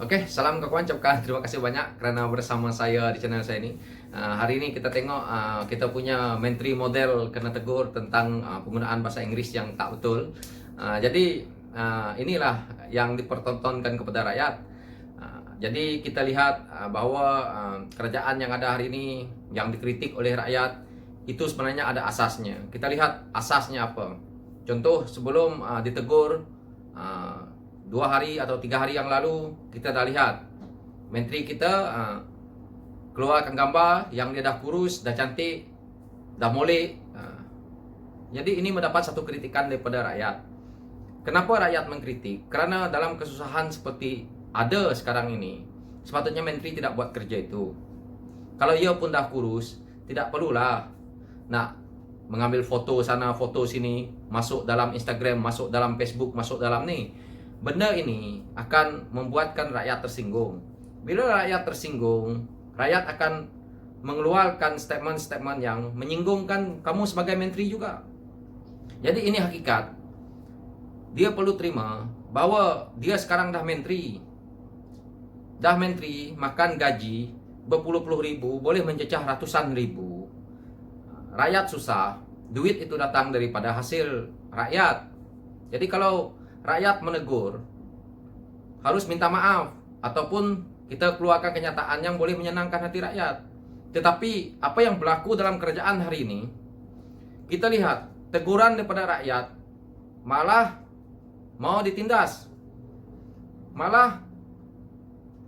Oke, salam kawan Capkah. Terima kasih banyak karena bersama saya di channel saya ini. Hari ini kita tengok kita punya menteri model kena tegur tentang penggunaan bahasa Inggris yang tak betul. Inilah yang dipertontonkan kepada rakyat. Jadi kita lihat bahwa kerajaan yang ada hari ini yang dikritik oleh rakyat itu sebenarnya ada asasnya. Kita lihat asasnya apa. Contoh sebelum ditegur 2 hari atau 3 hari yang lalu kita dah lihat menteri kita keluarkan gambar yang dia dah kurus, dah cantik, dah molek. Jadi ini mendapat satu kritikan daripada rakyat. Kenapa rakyat mengkritik? Karena dalam kesusahan seperti ada sekarang ini, sepatutnya menteri tidak buat kerja itu. Kalau ia pun dah kurus, tidak perlulah nak mengambil foto sana, foto sini, masuk dalam Instagram, masuk dalam Facebook, masuk dalam ni. Benda ini akan membuatkan rakyat tersinggung. Bila rakyat tersinggung, rakyat akan mengeluarkan statement-statement yang menyinggungkan kamu sebagai menteri juga. Jadi ini hakikat. Dia perlu terima bahwa dia sekarang dah menteri. Dah menteri, makan gaji berpuluh-puluh ribu, boleh mencecah ratusan ribu. Rakyat susah, duit itu datang daripada hasil rakyat. Jadi kalau rakyat menegur, harus minta maaf ataupun kita keluarkan kenyataan yang boleh menyenangkan hati rakyat. Tetapi apa yang berlaku dalam kerajaan hari ini, kita lihat teguran daripada rakyat malah mau ditindas, malah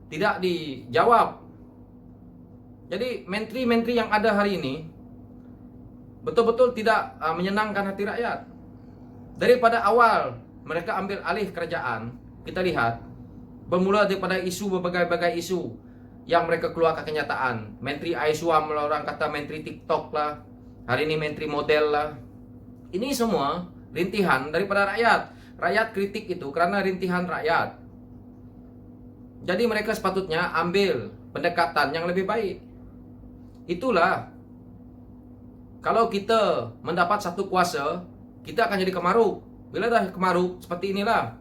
tidak dijawab. Jadi menteri-menteri yang ada hari ini betul-betul tidak menyenangkan hati rakyat. Daripada awal mereka ambil alih kerajaan, kita lihat bermula daripada isu berbagai-bagai isu yang mereka keluarkan kenyataan. Menteri Aiswam lah, orang kata menteri TikTok lah, hari ini menteri model lah. Ini semua rintihan daripada rakyat. Rakyat kritik itu karena rintihan rakyat. Jadi mereka sepatutnya ambil pendekatan yang lebih baik. Itulah, kalau kita mendapat satu kuasa, kita akan jadi kemaruk. Bila dah kemaruk seperti inilah,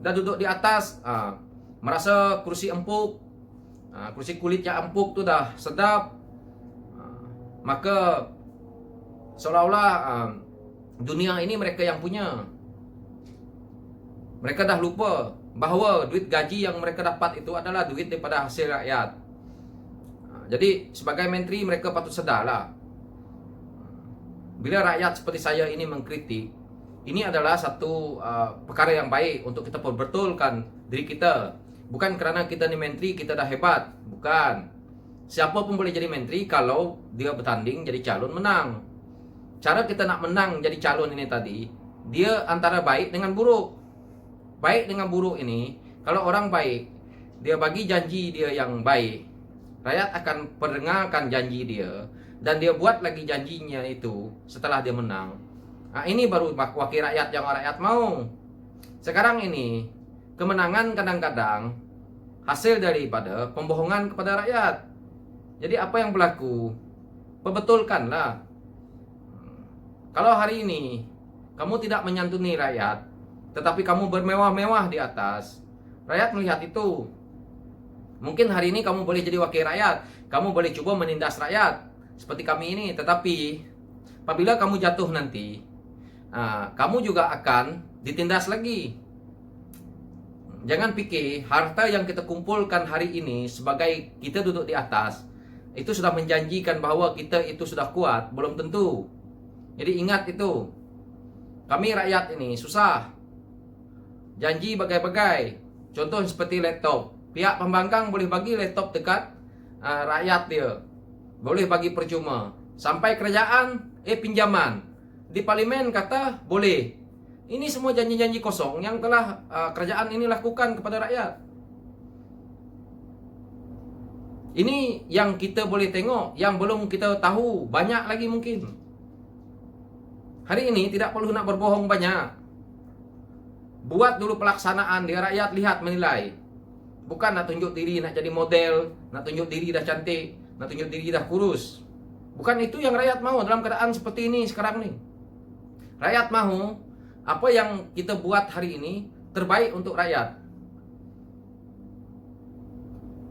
dah duduk di atas, merasa kursi empuk, kursi kulit yang empuk tu dah sedap, maka seolah-olah dunia ini mereka yang punya. Mereka dah lupa bahawa duit gaji yang mereka dapat itu adalah duit daripada hasil rakyat. Jadi sebagai menteri mereka patut sedarlah. Bila rakyat seperti saya ini mengkritik, ini adalah satu perkara yang baik untuk kita perbetulkan diri kita. Bukan kerana kita ni menteri, kita dah hebat. Bukan. Siapa pun boleh jadi menteri kalau dia bertanding jadi calon menang. Cara kita nak menang jadi calon ini tadi, dia antara baik dengan buruk. Baik dengan buruk ini, kalau orang baik, dia bagi janji dia yang baik, rakyat akan pendengarkan janji dia, dan dia buat lagi janjinya itu setelah dia menang. Ini baru wakil rakyat yang rakyat mau. Sekarang ini, kemenangan kadang-kadang hasil daripada pembohongan kepada rakyat. Jadi apa yang berlaku? Perbetulkanlah. Kalau hari ini kamu tidak menyantuni rakyat, tetapi kamu bermewah-mewah di atas, rakyat melihat itu. Mungkin hari ini kamu boleh jadi wakil rakyat, kamu boleh coba menindas rakyat seperti kami ini. Tetapi apabila kamu jatuh nanti, kamu juga akan ditindas lagi. Jangan pikir harta yang kita kumpulkan hari ini sebagai kita duduk di atas itu sudah menjanjikan bahawa kita itu sudah kuat. Belum tentu. Jadi ingat itu. Kami rakyat ini susah. Janji bagai-bagai. Contoh seperti laptop. Pihak pembangkang boleh bagi laptop dekat rakyat dia. Boleh bagi percuma. Sampai kerajaan, pinjaman. Di parlimen kata boleh. Ini semua janji-janji kosong yang telah kerajaan ini lakukan kepada rakyat. Ini yang kita boleh tengok, yang belum kita tahu. Banyak lagi mungkin. Hari ini tidak perlu nak berbohong banyak. Buat dulu pelaksanaan, dia rakyat lihat menilai. Bukan nak tunjuk diri nak jadi model, nak tunjuk diri dah cantik, nak tunjuk diri dah kurus. Bukan itu yang rakyat mahu dalam keadaan seperti ini sekarang ni. Rakyat mahu apa yang kita buat hari ini terbaik untuk rakyat.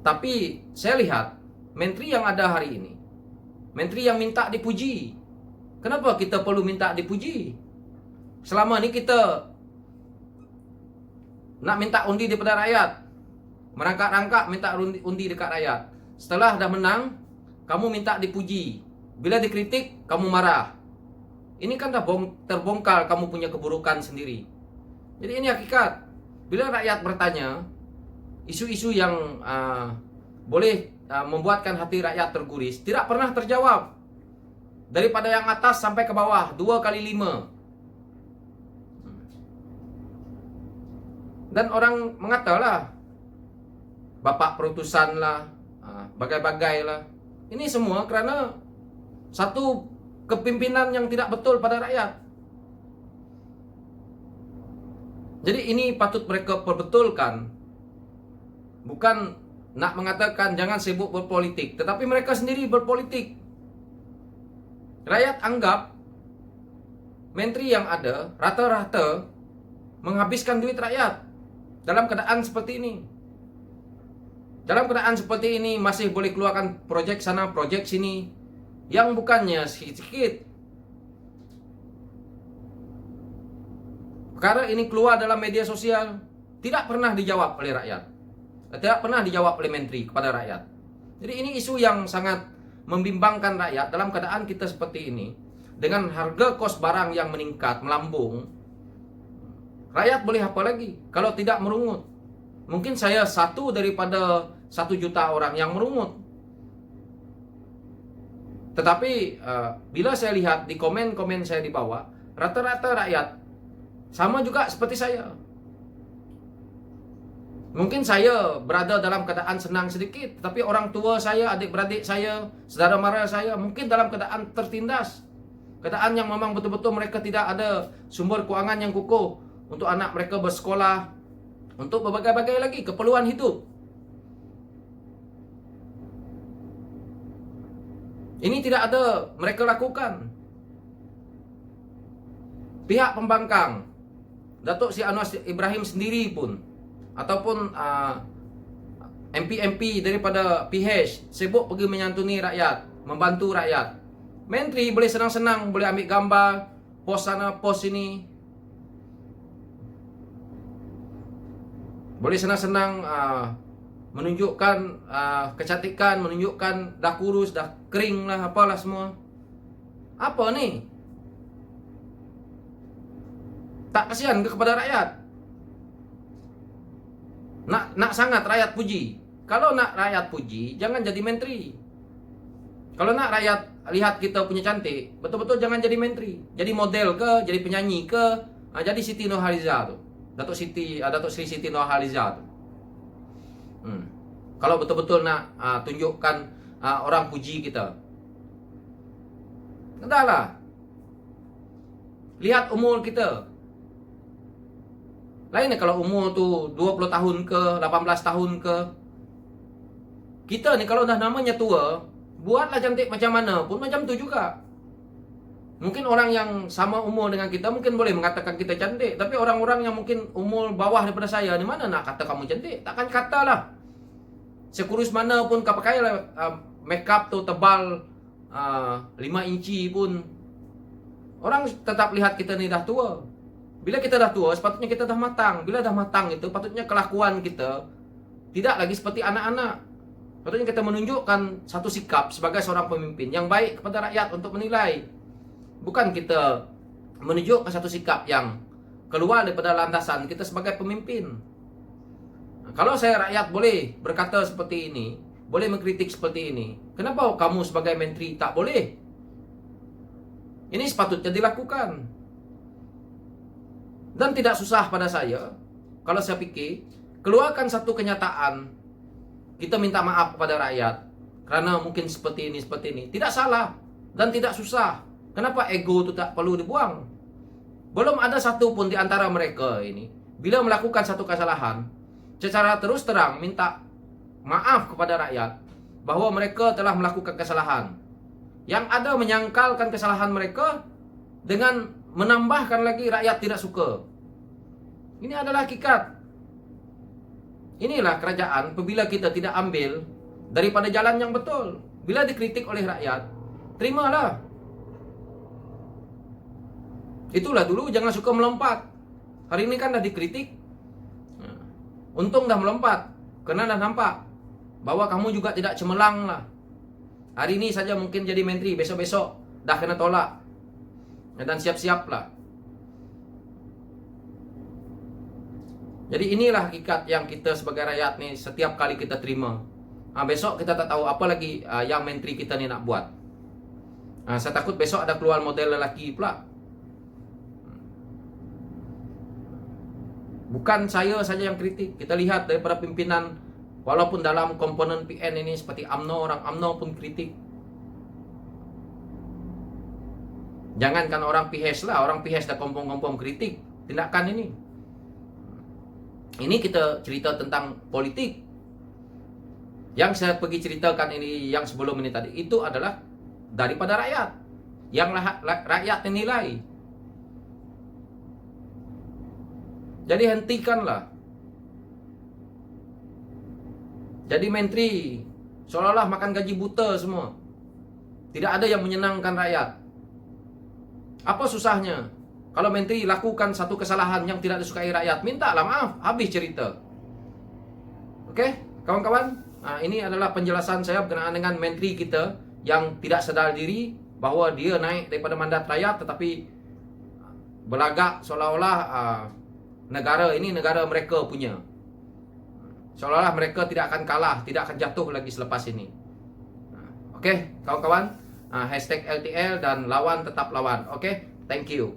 Tapi saya lihat menteri yang ada hari ini, menteri yang minta dipuji. Kenapa kita perlu minta dipuji? Selama ini kita nak minta undi daripada rakyat, merangkak-rangkak minta undi dekat rakyat. Setelah dah menang, kamu minta dipuji. Bila dikritik, kamu marah. Ini kan dah terbongkar kamu punya keburukan sendiri. Jadi ini hakikat. Bila rakyat bertanya, isu-isu yang boleh membuatkan hati rakyat terguris tidak pernah terjawab. Daripada yang atas sampai ke bawah, 2 kali 5. Dan orang mengatalah, bapak perutusan lah, bagai-bagai lah. Ini semua kerana satu kepimpinan yang tidak betul pada rakyat. Jadi ini patut mereka perbetulkan. Bukan nak mengatakan jangan sibuk berpolitik, tetapi mereka sendiri berpolitik. Rakyat anggap menteri yang ada rata-rata menghabiskan duit rakyat. Dalam keadaan seperti ini, dalam keadaan seperti ini masih boleh keluarkan projek sana, projek sini, yang bukannya sedikit. Perkara ini keluar dalam media sosial, tidak pernah dijawab oleh rakyat, tidak pernah dijawab oleh menteri kepada rakyat. Jadi ini isu yang sangat membimbangkan rakyat dalam keadaan kita seperti ini. Dengan harga kos barang yang meningkat, melambung, rakyat boleh apa lagi kalau tidak merungut? Mungkin saya satu daripada 1 juta orang yang merungut. Tetapi bila saya lihat di komen-komen saya di bawah, rata-rata rakyat sama juga seperti saya. Mungkin saya berada dalam keadaan senang sedikit, tapi orang tua saya, adik-beradik saya, saudara mara saya mungkin dalam keadaan tertindas. Keadaan yang memang betul-betul mereka tidak ada sumber kewangan yang kukuh untuk anak mereka bersekolah, untuk berbagai-bagai lagi keperluan hidup. Ini tidak ada mereka lakukan. Pihak pembangkang, Datuk Seri Anwar Ibrahim sendiri pun, ataupun MP-MP daripada PH sibuk pergi menyantuni rakyat, membantu rakyat. Menteri boleh senang-senang, boleh ambil gambar, pos sana, pos sini. Boleh senang-senang menunjukkan kecantikan, menunjukkan dah kurus, dah kering lah, apalah semua. Apa ni? Tak kasihan ke kepada rakyat? Nak sangat rakyat puji. Kalau nak rakyat puji, jangan jadi menteri. Kalau nak rakyat lihat kita punya cantik, betul-betul jangan jadi menteri. Jadi model ke, jadi penyanyi ke, jadi Siti Nurhaliza tu. Datuk Sri Siti Nurhaliza tu. Kalau betul-betul nak tunjukkan orang puji kita, entahlah. Lihat umur kita. Lainnya kalau umur tu 20 tahun ke, 18 tahun ke. Kita ni kalau dah namanya tua, buatlah cantik macam mana pun macam tu juga. Mungkin orang yang sama umur dengan kita mungkin boleh mengatakan kita cantik, tapi orang-orang yang mungkin umur bawah daripada saya, di mana nak kata kamu cantik? Takkan katalah. Sekurus mana pun kau pakai make up tu tebal 5 inci pun, orang tetap lihat kita ni dah tua. Bila kita dah tua, sepatutnya kita dah matang. Bila dah matang itu, patutnya kelakuan kita tidak lagi seperti anak-anak. Patutnya kita menunjukkan satu sikap sebagai seorang pemimpin yang baik kepada rakyat untuk menilai. Bukan kita menunjukkan satu sikap yang keluar daripada landasan kita sebagai pemimpin. Kalau saya rakyat boleh berkata seperti ini, boleh mengkritik seperti ini, kenapa kamu sebagai menteri tak boleh? Ini sepatutnya dilakukan. Dan tidak susah pada saya, kalau saya fikir, keluarkan satu kenyataan, kita minta maaf kepada rakyat, kerana mungkin seperti ini. Tidak salah, dan tidak susah. Kenapa ego itu tak perlu dibuang? Belum ada satu pun di antara mereka ini, bila melakukan satu kesalahan, secara terus terang minta maaf kepada rakyat, bahwa mereka telah melakukan kesalahan. Yang ada menyangkalkan kesalahan mereka, dengan menambahkan lagi rakyat tidak suka. Ini adalah hakikat. inilah kerajaan apabila kita tidak ambil daripada jalan yang betul. Bila dikritik oleh rakyat, terimalah. Itulah dulu, jangan suka melompat. Hari ini kan dah dikritik, untung dah melompat, karena dah nampak bahwa kamu juga tidak cemerlang lah. Hari ini saja mungkin jadi menteri, besok-besok dah kena tolak. Dan siap-siap lah. Jadi inilah hakikat yang kita sebagai rakyat nih setiap kali kita terima. Besok kita tak tahu apa lagi yang menteri kita ni nak buat. Saya takut besok ada keluar model lelaki pula. Bukan saya saja yang kritik. Kita lihat daripada pimpinan, walaupun dalam komponen PN ini seperti UMNO, orang UMNO pun kritik. Jangankan orang PHS lah, orang PHS dah kompong-kompong kritik tindakan ini. Ini kita cerita tentang politik. Yang saya pergi ceritakan ini, yang sebelum ini tadi, itu adalah daripada rakyat. Yang rakyat nilai. Jadi hentikanlah. Jadi menteri seolah-olah makan gaji buta semua. Tidak ada yang menyenangkan rakyat. Apa susahnya? Kalau menteri lakukan satu kesalahan yang tidak disukai rakyat, mintalah maaf, habis cerita. Oke, kawan-kawan? Ini adalah penjelasan saya berkenaan dengan menteri kita yang tidak sadar diri bahwa dia naik daripada mandat rakyat, tetapi berlagak seolah-olah negara ini negara mereka punya. Seolah-olah mereka tidak akan kalah, tidak akan jatuh lagi selepas ini. Oke, kawan-kawan? #LTL dan lawan tetap lawan. Oke, thank you.